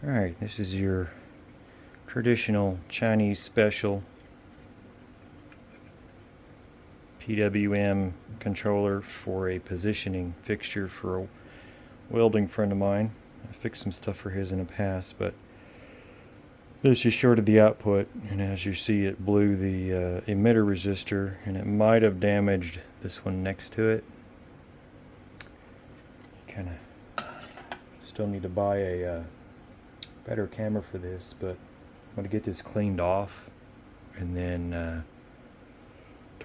Alright, this is your traditional Chinese special PWM controller for a positioning fixture for a welding friend of mine. I fixed some stuff for his in the past, but this just shorted the output, and as you see, it blew the emitter resistor, and it might have damaged this one next to it. Kind of still need to buy a better camera for this, but I'm going to get this cleaned off and then to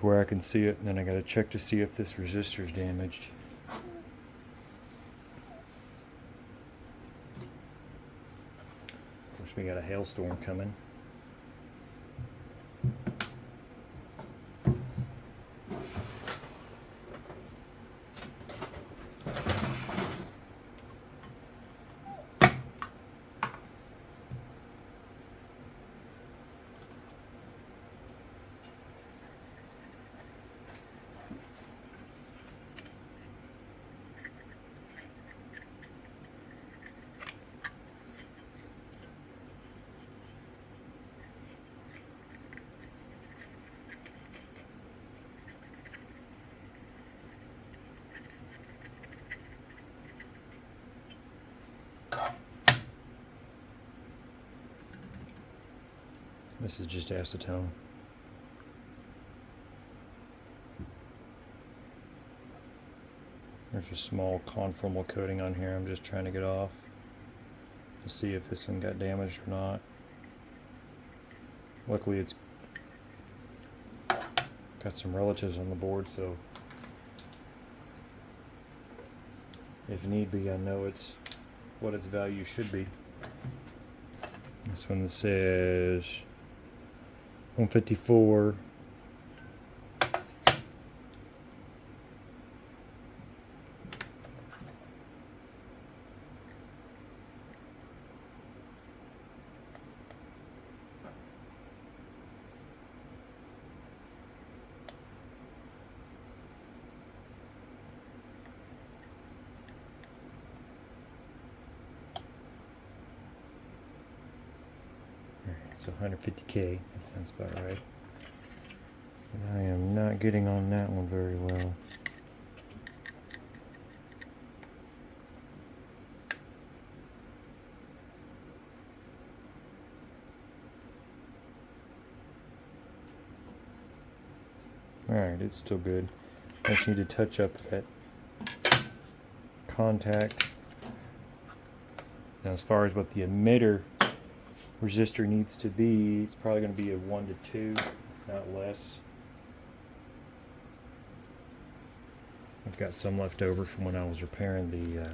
where I can see it, and then I got to check to see if this resistor is damaged. Of course, we got a hailstorm coming. This is just acetone. There's a small conformal coating on here I'm just trying to get off to see if this one got damaged or not. Luckily it's got some relatives on the board, so if need be, I know it's what its value should be. This one says 154. So 150K, that sounds about right. And I am not getting on that one very well. Alright, it's still good. I just need to touch up that contact. Now, as far as what the emitter resistor needs to be, it's probably going to be a 1 to 2, not less. I've got some left over from when I was repairing the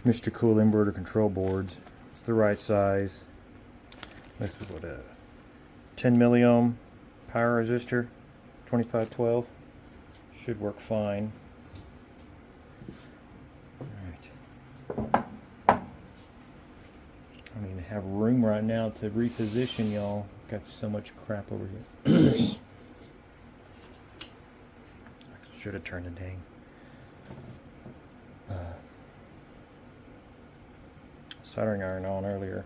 Mr. Cool inverter control boards. It's the right size. This is what a 10 milliohm power resistor, 2512. Should work fine. I don't even have room right now to reposition, y'all. Got so much crap over here. Should have turned a dang soldering iron on earlier.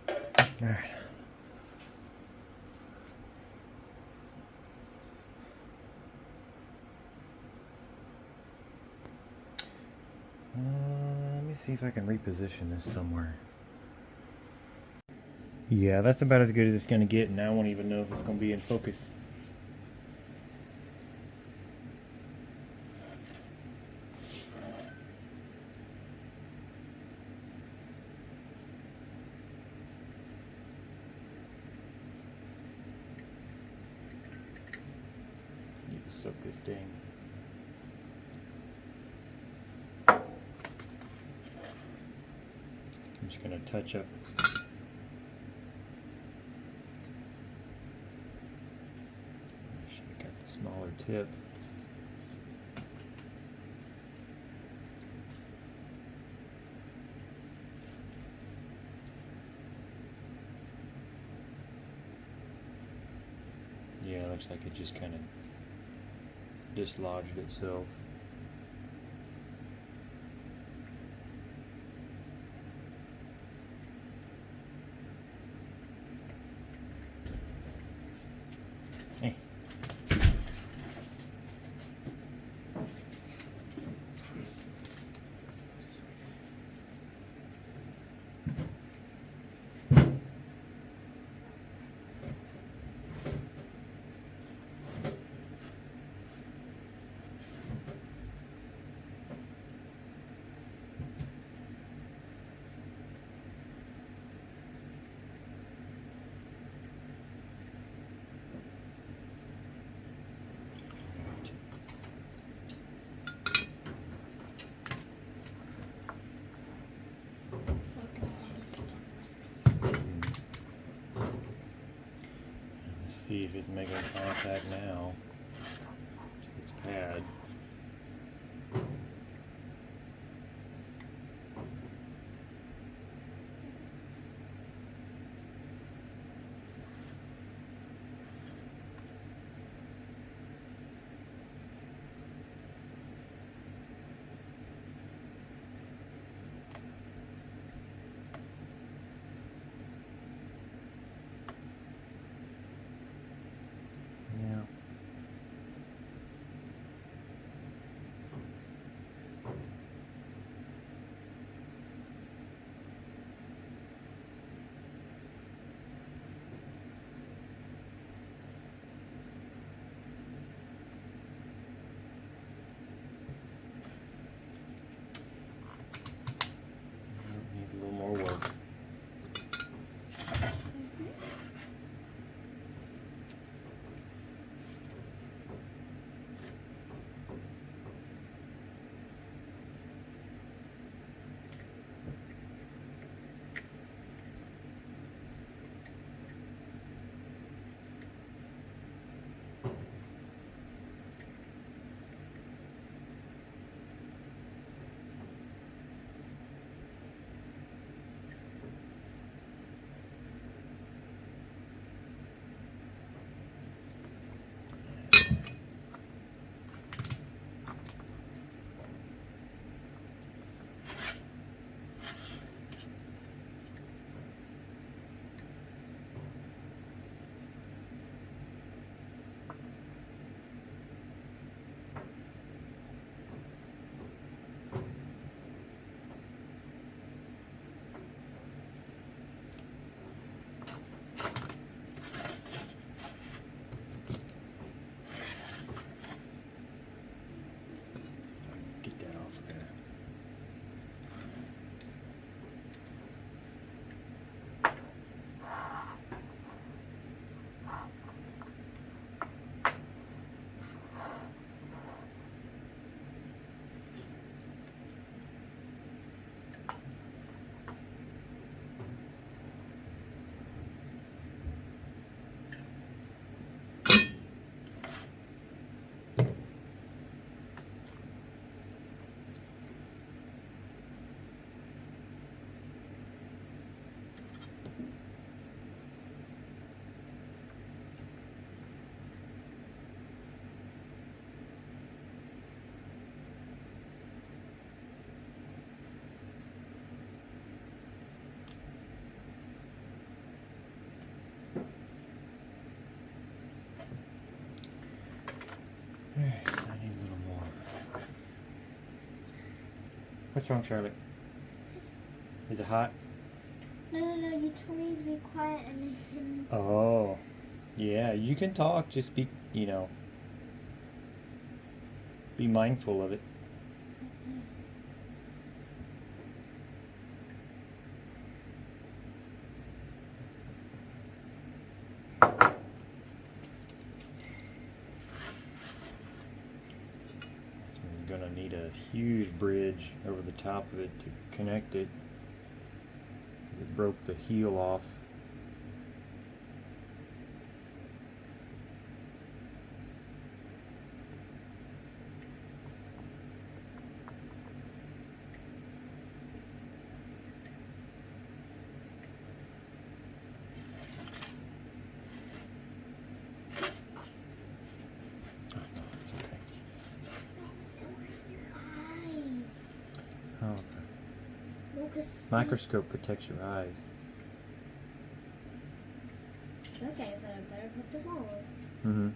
All right. Let me see if I can reposition this somewhere. Yeah, that's about as good as it's going to get, and I won't even know if it's going to be in focus. Need to soak this thing. I'm just going to touch up smaller tip. Yeah, looks like it just kind of dislodged itself. Hey. See if it's making contact now. It's pad. Needs a little more work. Get that off of there. Alright, so I need a little more. What's wrong, Charlotte? Is it hot? No, you told me to be quiet and hidden. Oh, yeah, you can talk, just be, be mindful of it. So we're gonna need a huge bridge over the top of it to connect it, because it broke the heel off. Oh, no, it's okay. Microscope protects your eyes. Okay, so I better put this on. Mm-hmm.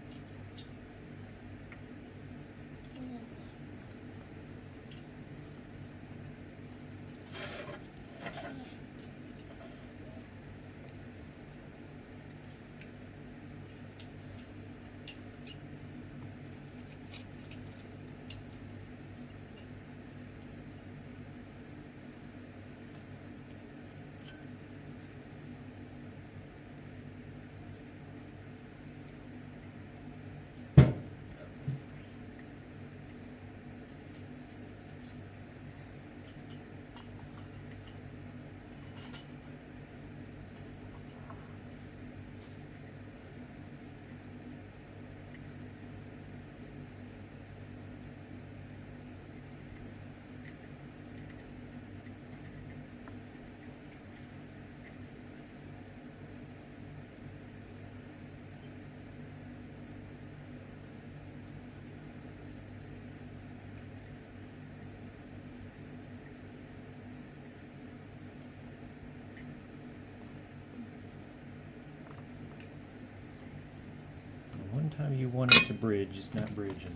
One time you wanted to bridge, it's not bridging.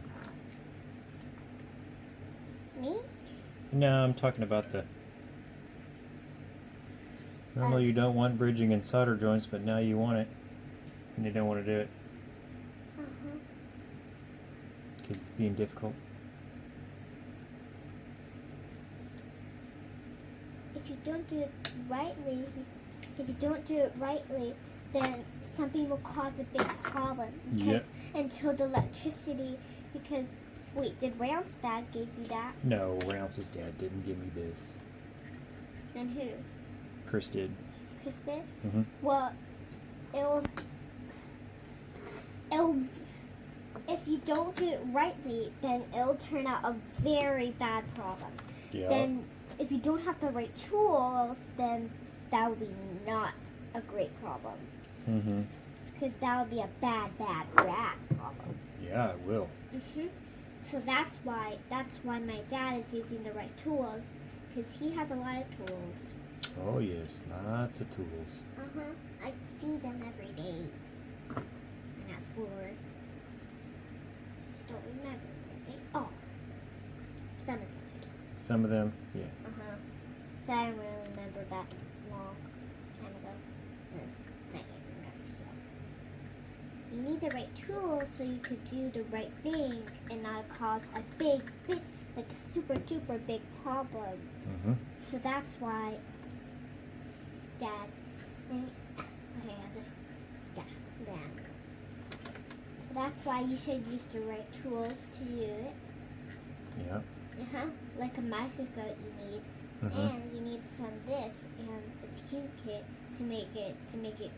Me? No, I'm talking about the... Normally you don't want bridging in solder joints, but now you want it. And you don't want to do it. Uh-huh. Because it's being difficult. If you don't do it rightly, then something will cause a big problem. Because until the electricity, because wait, did Round's dad give you that? No, Rounce's dad didn't give me this. Then who? Chris did. Chris did? Mm-hmm. Well, it'll if you don't do it rightly, then it'll turn out a very bad problem. Yeah. Then if you don't have the right tools, then that would be not a great problem. Mm-hmm. Because that would be a bad rat problem. Yeah, it will. Mm-hmm. So that's why my dad is using the right tools, because he has a lot of tools. Oh yes, lots of tools. Uh-huh. I see them every day. And as for... Just don't remember what they are. Some of them I don't. Some of them, yeah. Uh-huh. So I don't really remember that long time ago. I can't remember, so. You need the right tools so you could do the right thing and not cause a big, like a super duper big problem. Mm-hmm. So that's why Dad, okay, I'll just, yeah, then. So that's why you should use the right tools to do it. Yeah. Uh-huh, like a microscope you need. Mm-hmm. And you need some this and a tube kit to make it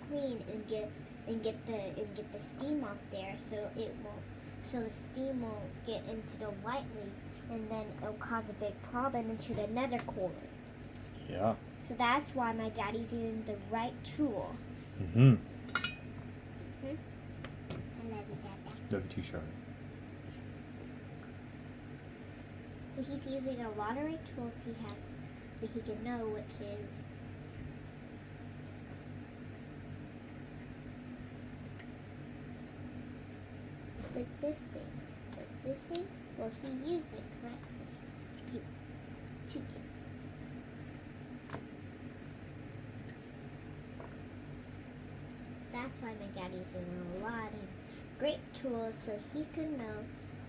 clean and get the steam off there so the steam won't get into the light leak and then it'll cause a big problem into the nether core. Yeah. So that's why my daddy's using the right tool. Mm-hmm. I love you, Dada. Love you too, Charlotte. So he's using a lot of right tools he has so he can know which is like this thing. Like this thing? Well, he used it correctly. It's cute. Too cute. So that's why my daddy's using a lot of great tools so he can know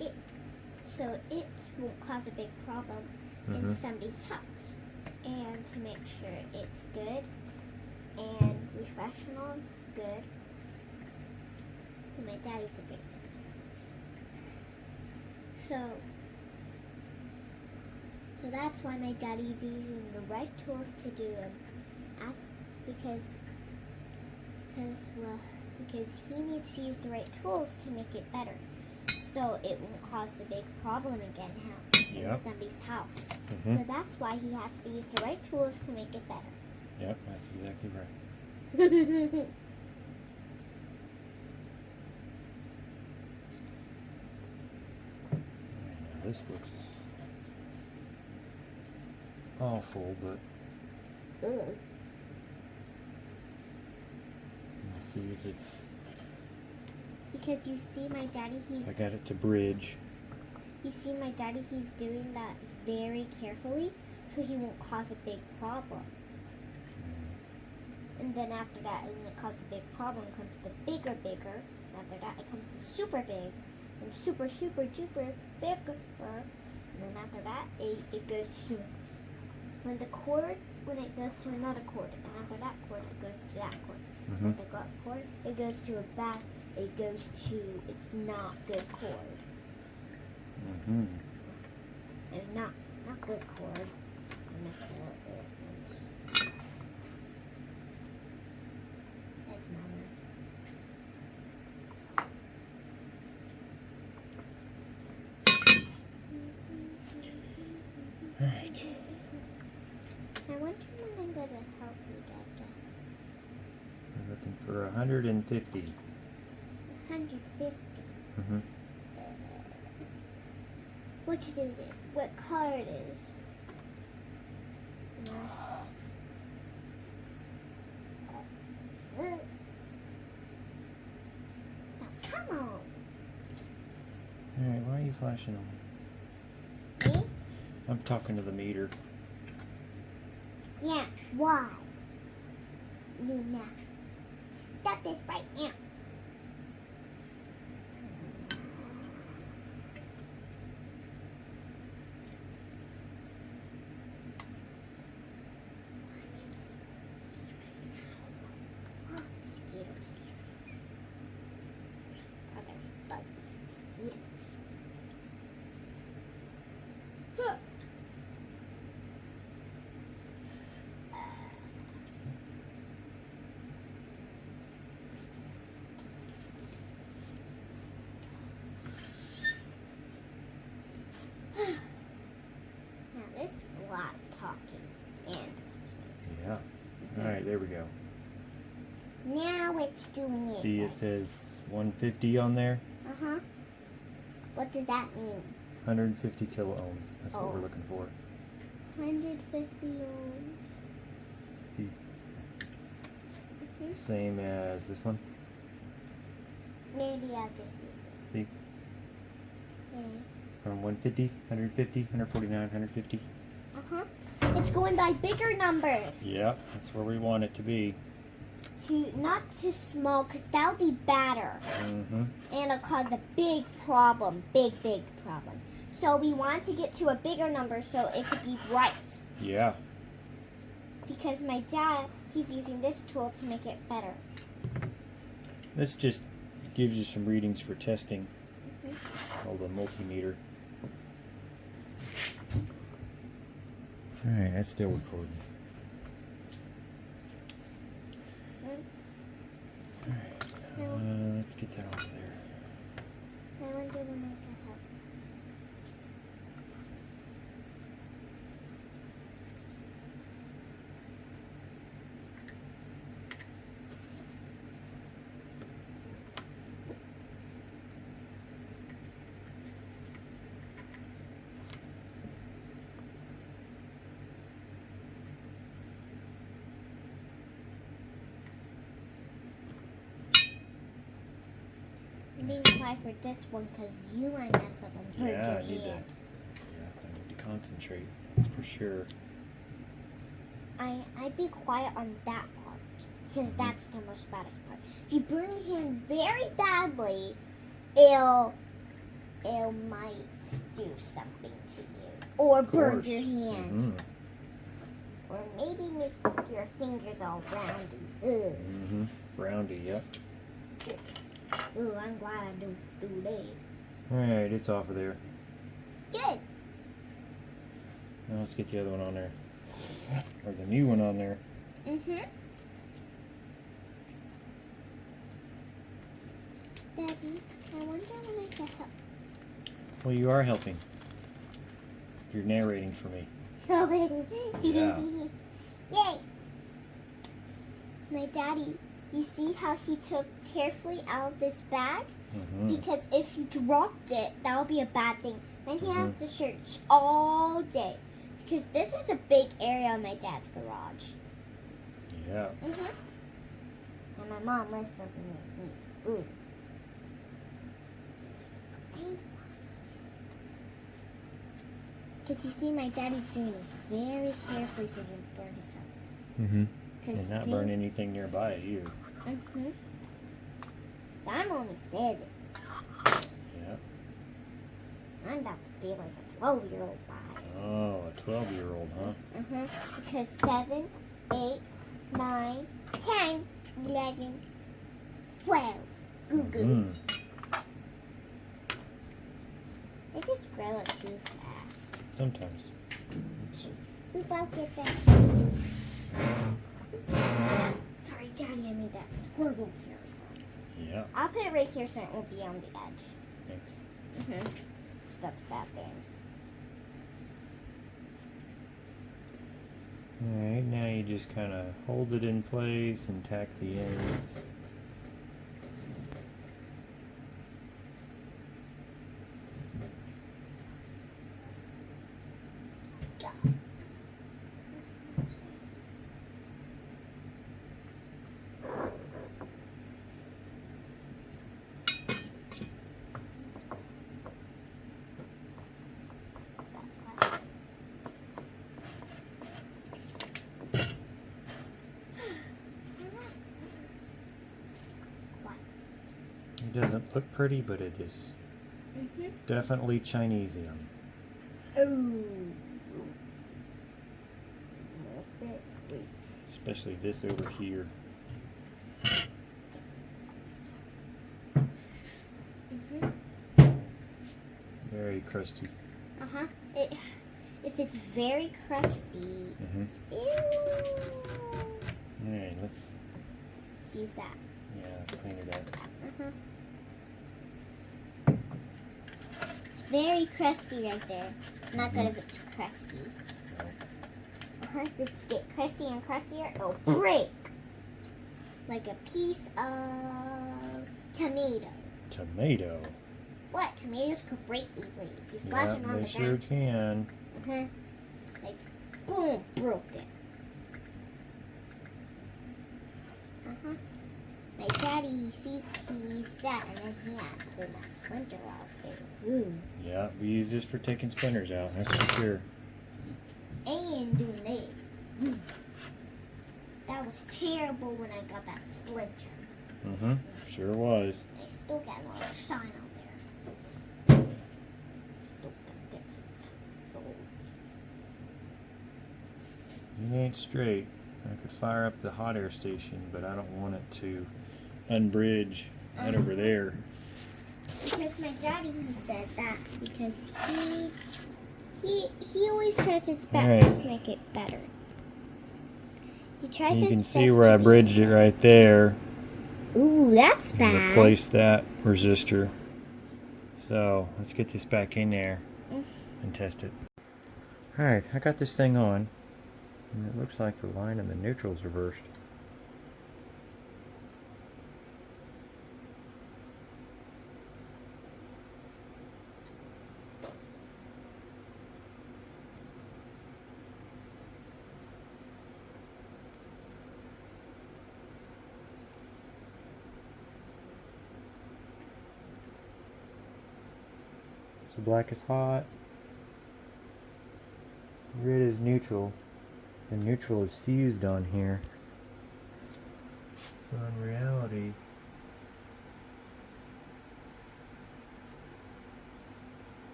it. So it won't cause a big problem in somebody's house. And to make sure it's good and professional, good. And my daddy's a great fixer. So that's why my daddy's using the right tools to do them. Because he needs to use the right tools to make it better. So it won't cause the big problem again in somebody's house. Mm-hmm. So that's why he has to use the right tools to make it better. Yep, that's exactly right. Now this looks awful, but Ugh. Let's see if it's. Because you see my daddy, I got it to bridge. he's doing that very carefully so he won't cause a big problem. And then after that, and it caused a big problem, comes the bigger. And after that, it comes the super big. And super duper bigger. And then after that, it goes to, when it goes to another chord. And after that chord, it goes to that chord. Mm-hmm. After that chord, it goes to a bad, it goes to, it's not good chord. Mm-hmm. And not good chord. I messed it up there. That's Mama. All right. I wonder when I'm going to help you, Dada. We're looking for 150. 150. Mm-hmm. Which is it? What color it is? No. Now, come on. All right. Why are you flashing on me? Me? I'm talking to the meter. Yeah, why? Nina. Stop this right now. Mosquitoes, these things. Oh, there's bugs and mosquitoes. Huh. Now this is a lot of talking, and Yeah. All right. There we go. now it's doing it. See, it right. says 150 on there. Uh-huh. What does that mean? 150 kilo ohms. That's what Oh. we're looking for. 150 ohms. See, Mhm. same as this one. Maybe I'll just use this. See, Okay. from 150, 150, 149, 150. Uh-huh. It's going by bigger numbers. Yep, that's where we want it to be. Not too small, because that'll be better. Mm-hmm. And it'll cause a big problem. Big problem. So we want to get to a bigger number so it could be bright. Yeah. Because my dad, he's using this tool to make it better. This just gives you some readings for testing. Mhm. Called a multimeter. All right, that's still recording. All right, let's get that off there. I wonder when I can help. I'm being quiet for this one because you might mess up and hurt Yeah, your I need to. hand. Yeah, I need to concentrate. That's for sure. I'd be quiet on that part because that's the most baddest part. If you burn your hand very badly, it might do something to you or burn course. your hand, Mhm. or maybe make your fingers all roundy. Ugh. Mm-hmm. Roundy, yep. Ooh, I'm glad I don't do that. All right, it's off of there. Good. Now let's get the other one on there. Or the new one on there. Mhm. Daddy, I wonder when I can help. Well, you are helping. You're narrating for me. Yeah. Yay! My daddy, you see how he took carefully out of this bag? Mm-hmm. Because if he dropped it, that would be a bad thing. Then he has to search all day. Because this is a big area in my dad's garage. Yeah. And my mom left something with me. Ooh. Because you see, my daddy's doing it very carefully so he doesn't burn himself. Mm-hmm. And not burn anything nearby it either. Mm-hmm. So I'm only 7. Yeah. I'm about to be like a 12-year-old by. Oh, a 12-year-old, huh? Because 7, 8, 9, 10, 11, 12. Goo goo. They just grow up too fast. Sometimes. Oop, I'll get that. Sorry, Daddy, I made that horrible tear sound. Yeah. I'll put it right here so it won't be on the edge. Thanks. So that's a bad thing. Alright, now you just kind of hold it in place and tack the ends. It doesn't look pretty, but it is definitely Chinesium. Ooh. Great. Especially this over here. Very crusty. If it's very crusty, ew. Alright, let's Use that. Yeah, let's clean it up. It's very crusty right there. Not good if it's crusty. If it's get crusty and crustier, it'll break. Like a piece of tomato. Tomato? What? Tomatoes could break easily if you slash them on the they sure ground. can. Like, boom, broke it. My daddy, he sees he used that, and then he had to pull my splinter off there. Ooh. Yeah, we use this for taking splinters out, that's for sure. And doing that. That was terrible when I got that splinter. Sure was. I still got a little shine on there. Still got that folds. It ain't straight. I could fire up the hot air station, but I don't want it to unbridge right over there. Because my daddy, he said that because he always tries his best to make it better. He tries his best. You can see where I bridged it right there. Ooh, that's bad. Replace that resistor. So let's get this back in there and test it. Alright, I got this thing on. And it looks like the line in the neutral is reversed. So black is hot, red is neutral, and neutral is fused on here. So in reality,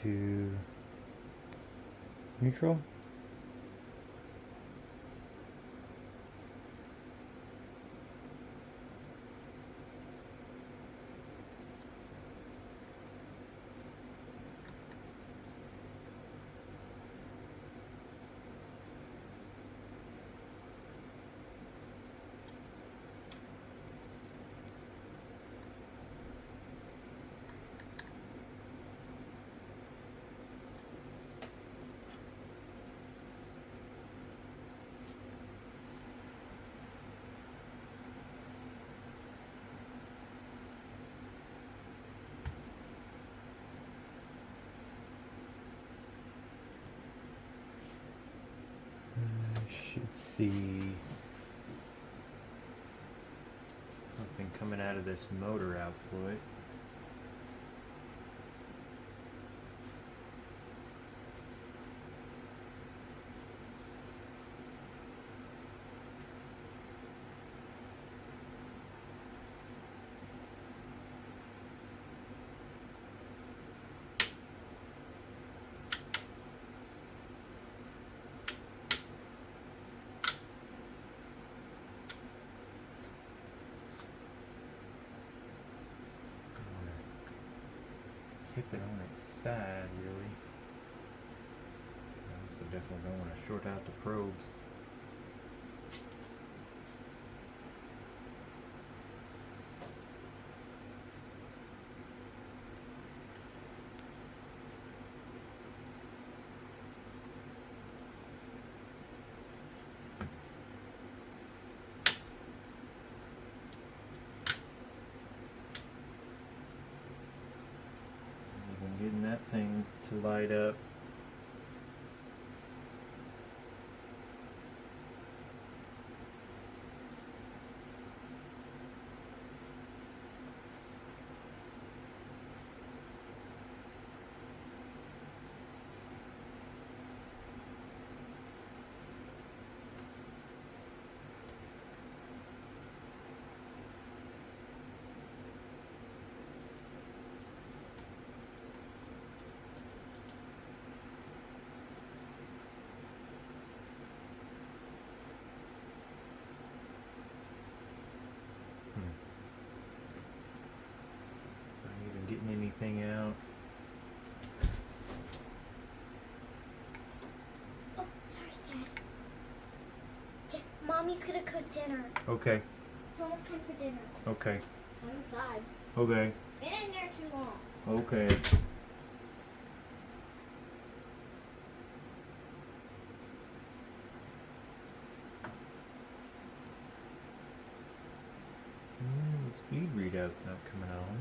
to neutral. see something coming out of this motor output. Hip it on its side, really. So definitely don't want to short out the probes. Getting that thing to light up. Getting anything out. Oh, sorry, Dad. Mommy's gonna cook dinner. Okay. It's almost time for dinner. Okay. Come inside. Okay. Been in there too long. Okay. The speed readout's not coming on.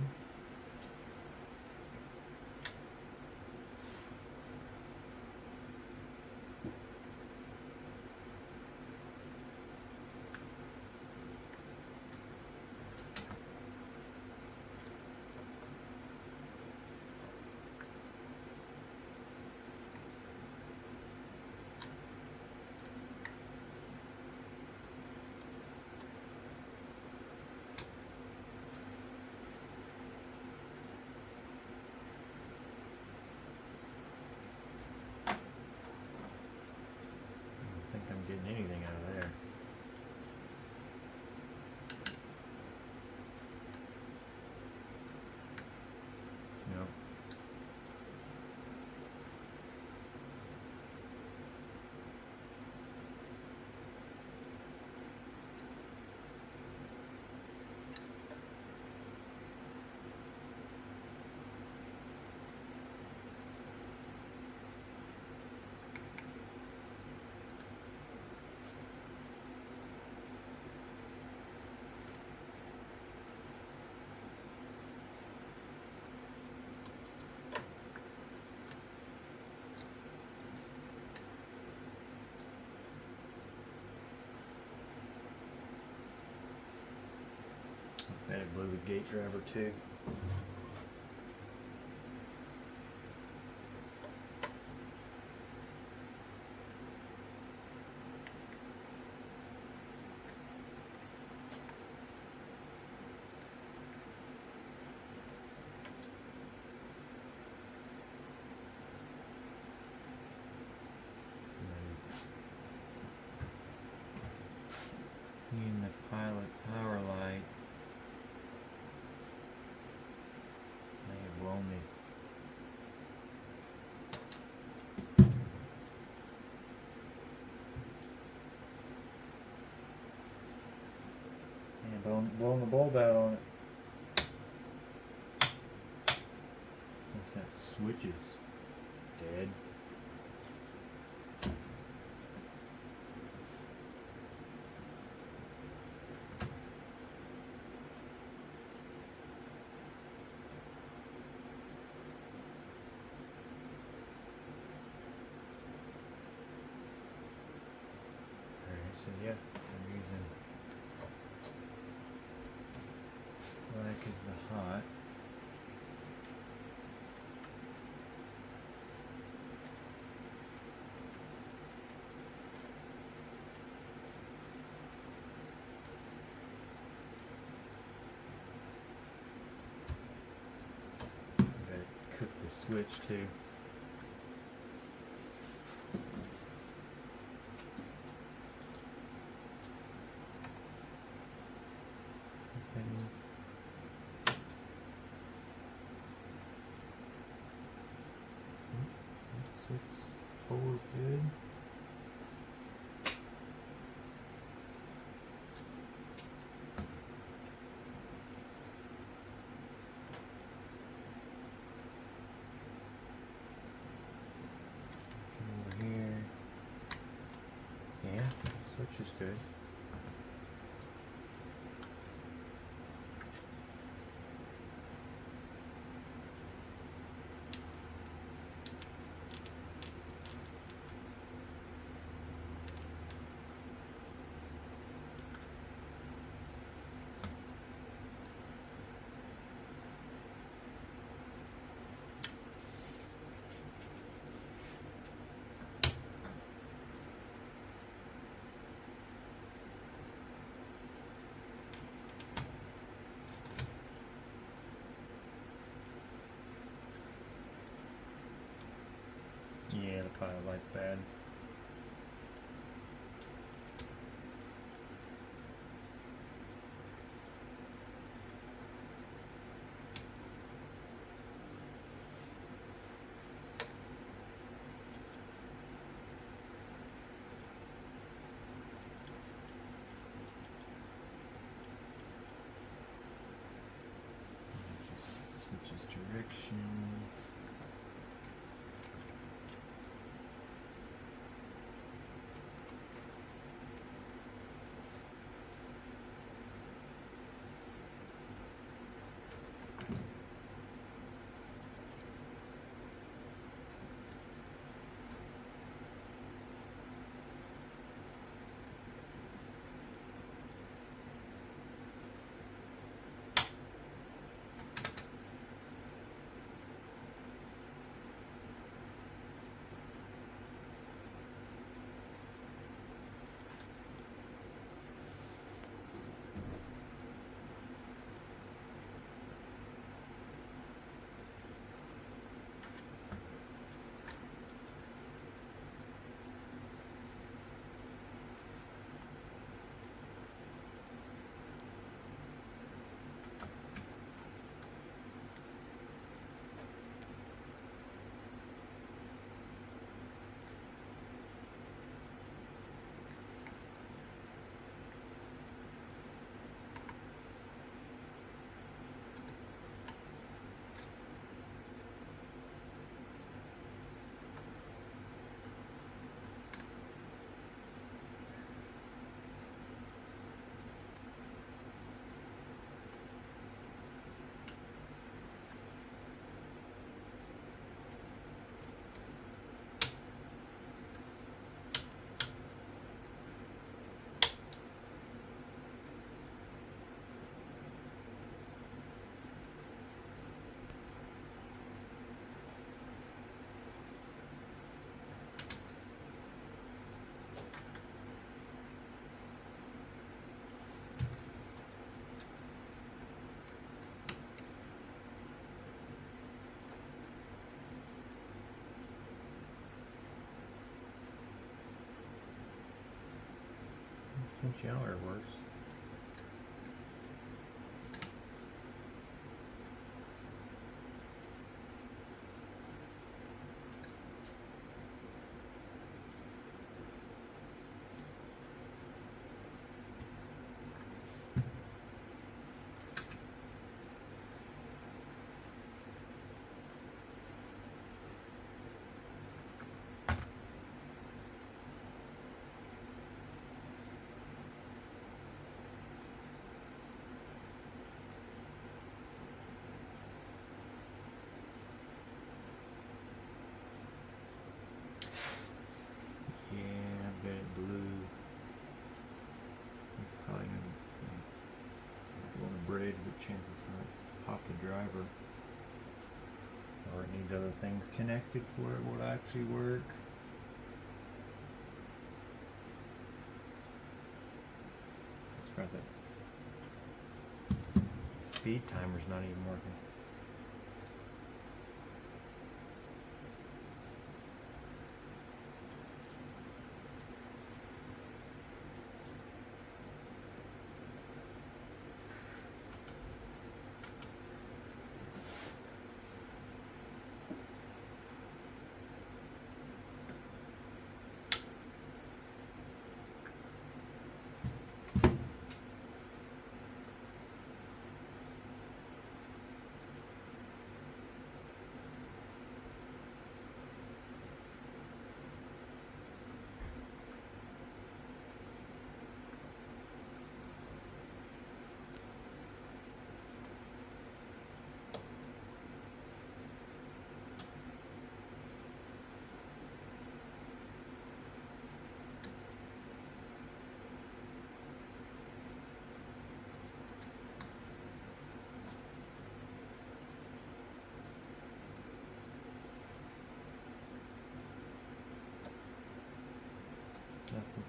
I'm getting anything out of there. No. And it blew the gate driver too. Seeing the pilot power light. May have blown me. And blowing the bulb out on it. What's that? Switches. Dead. Alright. So yeah, I'm using black is the hot. Gotta cook the switch too. Hole is good. Come over here. Yeah, switch is good. Yeah, the pilot light's bad. Just switches direction. Potentiometer works. driver. Or it needs other things connected for it will actually work. Let's press it. Speed timer's not even working. Nothing.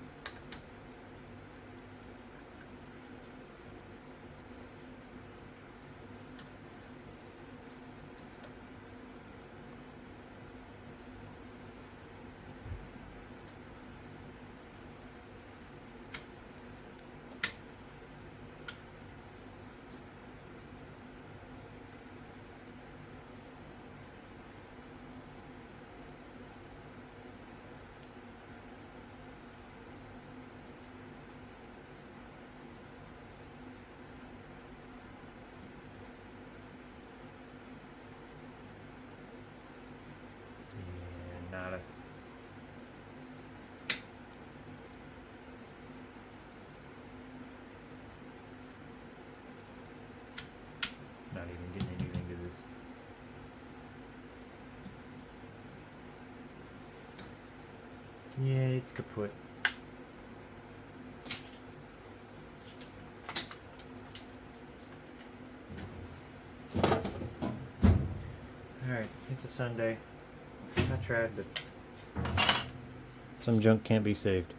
Nada. Not even getting anything to this. Yeah, it's kaput. Alright, it's a Sunday. I tried, but some junk can't be saved.